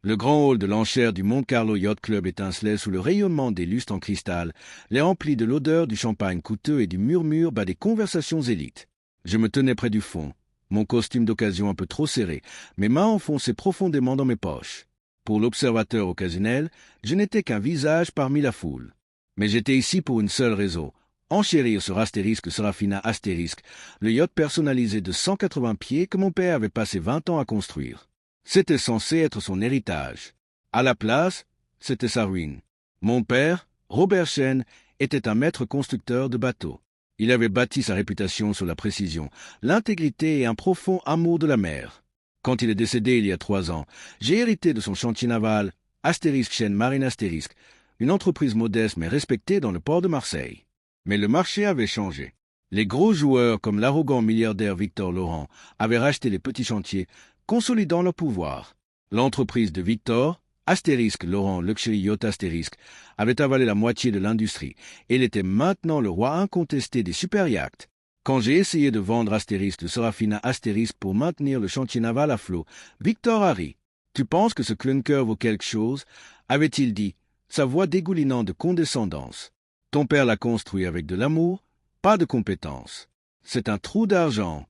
Le grand hall de l'enchère du Monte Carlo Yacht Club étincelait sous le rayonnement des lustres en cristal, les remplis de l'odeur du champagne coûteux et du murmure bas des conversations élites. Je me tenais près du fond, mon costume d'occasion un peu trop serré, mes mains enfoncées profondément dans mes poches. Pour l'observateur occasionnel, je n'étais qu'un visage parmi la foule. Mais j'étais ici pour une seule raison, enchérir sur Astérisque Serafina Astérisque, le yacht personnalisé de 180 pieds que mon père avait passé 20 ans à construire. C'était censé être son héritage. À la place, c'était sa ruine. Mon père, Robert Chen, était un maître constructeur de bateaux. Il avait bâti sa réputation sur la précision, l'intégrité et un profond amour de la mer. Quand il est décédé il y a 3 ans, j'ai hérité de son chantier naval, Astérisque Chen Marine Astérisque, une entreprise modeste mais respectée dans le port de Marseille. Mais le marché avait changé. Les gros joueurs comme l'arrogant milliardaire Victor Laurent avaient racheté les petits chantiers, consolidant leur pouvoir. L'entreprise de Victor, Astérisque Laurent Luxury Yacht Astérisque, avait avalé la moitié de l'industrie et il était maintenant le roi incontesté des super yachts. Quand j'ai essayé de vendre Astérisque Serafina Astérisque pour maintenir le chantier naval à flot, Victor a ri. « Tu penses que ce clunker vaut quelque chose ?» avait-il dit, sa voix dégoulinant de condescendance. « Ton père l'a construit avec de l'amour, pas de compétence. C'est un trou d'argent. »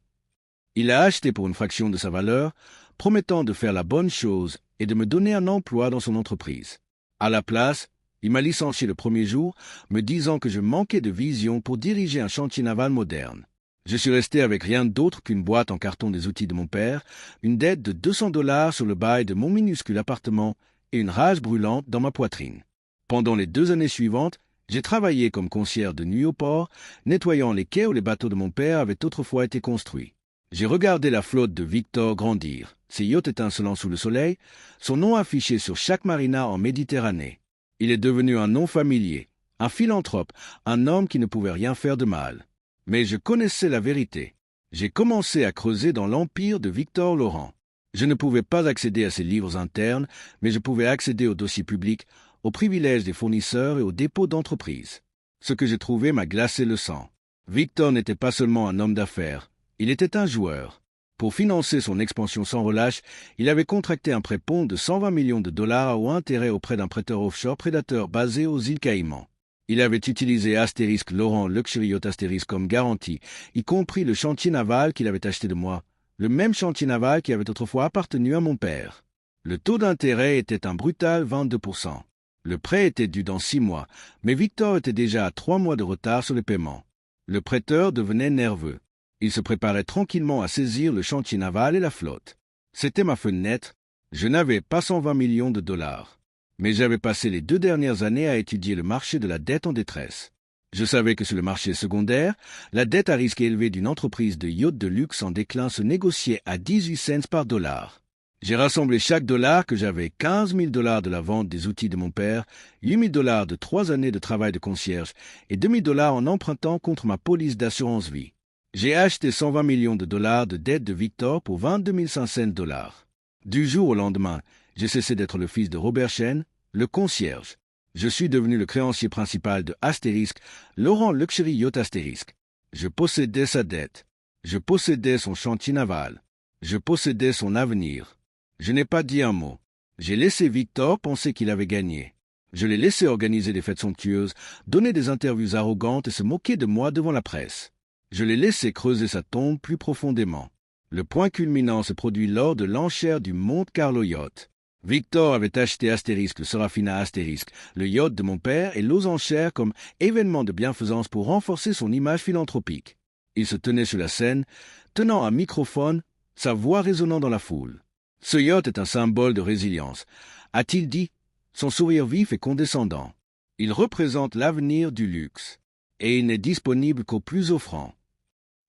Il l'a acheté pour une fraction de sa valeur, promettant de faire la bonne chose et de me donner un emploi dans son entreprise. À la place, il m'a licencié le premier jour, me disant que je manquais de vision pour diriger un chantier naval moderne. Je suis resté avec rien d'autre qu'une boîte en carton des outils de mon père, une dette de $200 sur le bail de mon minuscule appartement et une rage brûlante dans ma poitrine. Pendant les 2 années suivantes, j'ai travaillé comme concierge de nuit au port, nettoyant les quais où les bateaux de mon père avaient autrefois été construits. J'ai regardé la flotte de Victor grandir, ses yachts étincelant sous le soleil, son nom affiché sur chaque marina en Méditerranée. Il est devenu un nom familier, un philanthrope, un homme qui ne pouvait rien faire de mal. Mais je connaissais la vérité. J'ai commencé à creuser dans l'empire de Victor Laurent. Je ne pouvais pas accéder à ses livres internes, mais je pouvais accéder aux dossiers publics, aux privilèges des fournisseurs et aux dépôts d'entreprises. Ce que j'ai trouvé m'a glacé le sang. Victor n'était pas seulement un homme d'affaires, il était un joueur. Pour financer son expansion sans relâche, il avait contracté un prêt-pont de 120 millions de dollars à haut intérêt auprès d'un prêteur offshore prédateur basé aux îles Caïmans. Il avait utilisé Astérisque Laurent Luxury Yacht Astérisque comme garantie, y compris le chantier naval qu'il avait acheté de moi, le même chantier naval qui avait autrefois appartenu à mon père. Le taux d'intérêt était un brutal 22%. Le prêt était dû dans 6 mois, mais Victor était déjà à 3 mois de retard sur le paiement. Le prêteur devenait nerveux. Il se préparait tranquillement à saisir le chantier naval et la flotte. C'était ma fenêtre. Je n'avais pas 120 millions de dollars. Mais j'avais passé les 2 dernières années à étudier le marché de la dette en détresse. Je savais que sur le marché secondaire, la dette à risque élevé d'une entreprise de yachts de luxe en déclin se négociait à 18 cents par dollar. J'ai rassemblé chaque dollar que j'avais, 15 000 dollars de la vente des outils de mon père, 8 000 dollars de 3 années de travail de concierge et 2 000 dollars en empruntant contre ma police d'assurance vie. J'ai acheté 120 millions de dollars de dettes de Victor pour 22 500 dollars. Du jour au lendemain, j'ai cessé d'être le fils de Robert Chen, le concierge. Je suis devenu le créancier principal de Astérisque, Laurent Luxury Yacht Astérisque. Je possédais sa dette. Je possédais son chantier naval. Je possédais son avenir. Je n'ai pas dit un mot. J'ai laissé Victor penser qu'il avait gagné. Je l'ai laissé organiser des fêtes somptueuses, donner des interviews arrogantes et se moquer de moi devant la presse. Je l'ai laissé creuser sa tombe plus profondément. Le point culminant se produit lors de l'enchère du Monte Carlo Yacht. Victor avait acheté Astérisque Serafina Astérisque, le yacht de mon père, et l'aux enchères comme événement de bienfaisance pour renforcer son image philanthropique. Il se tenait sur la scène, tenant un microphone, sa voix résonnant dans la foule. Ce yacht est un symbole de résilience, a-t-il dit, son sourire vif et condescendant. Il représente l'avenir du luxe, et il n'est disponible qu'aux plus offrants.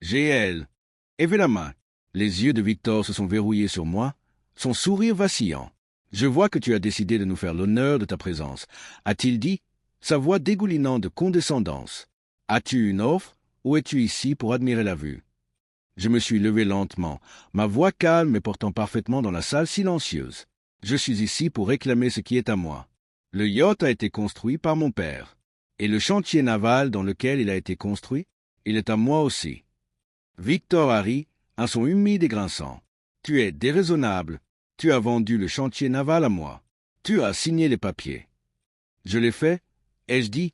GL. Levez la main. Les yeux de Victor se sont verrouillés sur moi, son sourire vacillant. Je vois que tu as décidé de nous faire l'honneur de ta présence, a-t-il dit, sa voix dégoulinant de condescendance. As-tu une offre, ou es-tu ici pour admirer la vue? Je me suis levé lentement, ma voix calme et portant parfaitement dans la salle silencieuse. Je suis ici pour réclamer ce qui est à moi. Le yacht a été construit par mon père. Et le chantier naval dans lequel il a été construit, il est à moi aussi. Victor a ri, un son humide et grinçant. Tu es déraisonnable. Tu as vendu le chantier naval à moi. Tu as signé les papiers. Je l'ai fait, ai-je dit,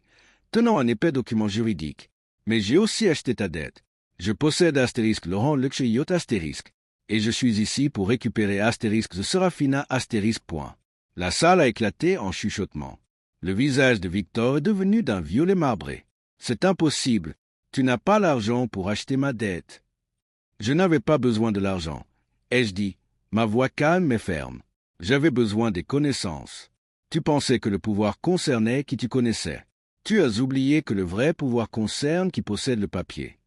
tenant un épais document juridique. Mais j'ai aussi acheté ta dette. Je possède astérisque Laurent Luxury Yacht astérisque. Et je suis ici pour récupérer astérisque de Serafina astérisque point. La salle a éclaté en chuchotement. Le visage de Victor est devenu d'un violet marbré. C'est impossible. Tu n'as pas l'argent pour acheter ma dette. Je n'avais pas besoin de l'argent, ai-je dit, ma voix calme mais ferme. J'avais besoin des connaissances. Tu pensais que le pouvoir concernait qui tu connaissais. Tu as oublié que le vrai pouvoir concerne qui possède le papier.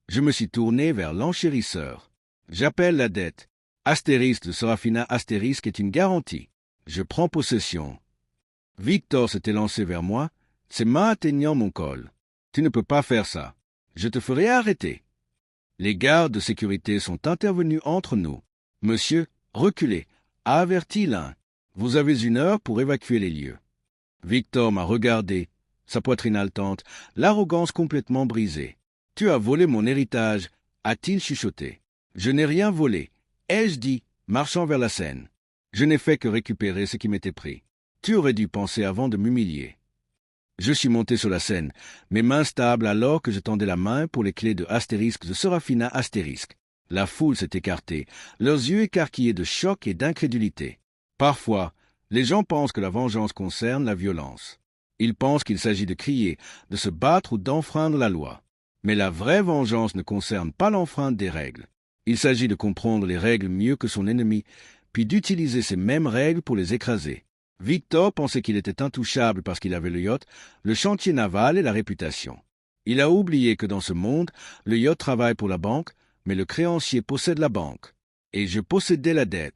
Je me suis tourné vers l'enchérisseur. J'appelle la dette. Astérisque de Serafina astérisque est une garantie. Je prends possession. Victor s'était lancé vers moi, ses mains atteignant mon col. Tu ne peux pas faire ça. Je te ferai arrêter. Les gardes de sécurité sont intervenus entre nous. Monsieur, reculez, a averti l'un. Vous avez 1 heure pour évacuer les lieux. Victor m'a regardé, sa poitrine haletante, l'arrogance complètement brisée. Tu as volé mon héritage, a-t-il chuchoté. Je n'ai rien volé, ai-je dit, marchant vers la scène. Je n'ai fait que récupérer ce qui m'était pris. Tu aurais dû penser avant de m'humilier. Je suis monté sur la scène, mes mains stables alors que je tendais la main pour les clés de astérisque de Serafina astérisque. La foule s'est écartée, leurs yeux écarquillés de choc et d'incrédulité. Parfois, les gens pensent que la vengeance concerne la violence. Ils pensent qu'il s'agit de crier, de se battre ou d'enfreindre la loi. Mais la vraie vengeance ne concerne pas l'enfreinte des règles. Il s'agit de comprendre les règles mieux que son ennemi, puis d'utiliser ces mêmes règles pour les écraser. Victor pensait qu'il était intouchable parce qu'il avait le yacht, le chantier naval et la réputation. Il a oublié que dans ce monde, le yacht travaille pour la banque, mais le créancier possède la banque. Et je possédais la dette.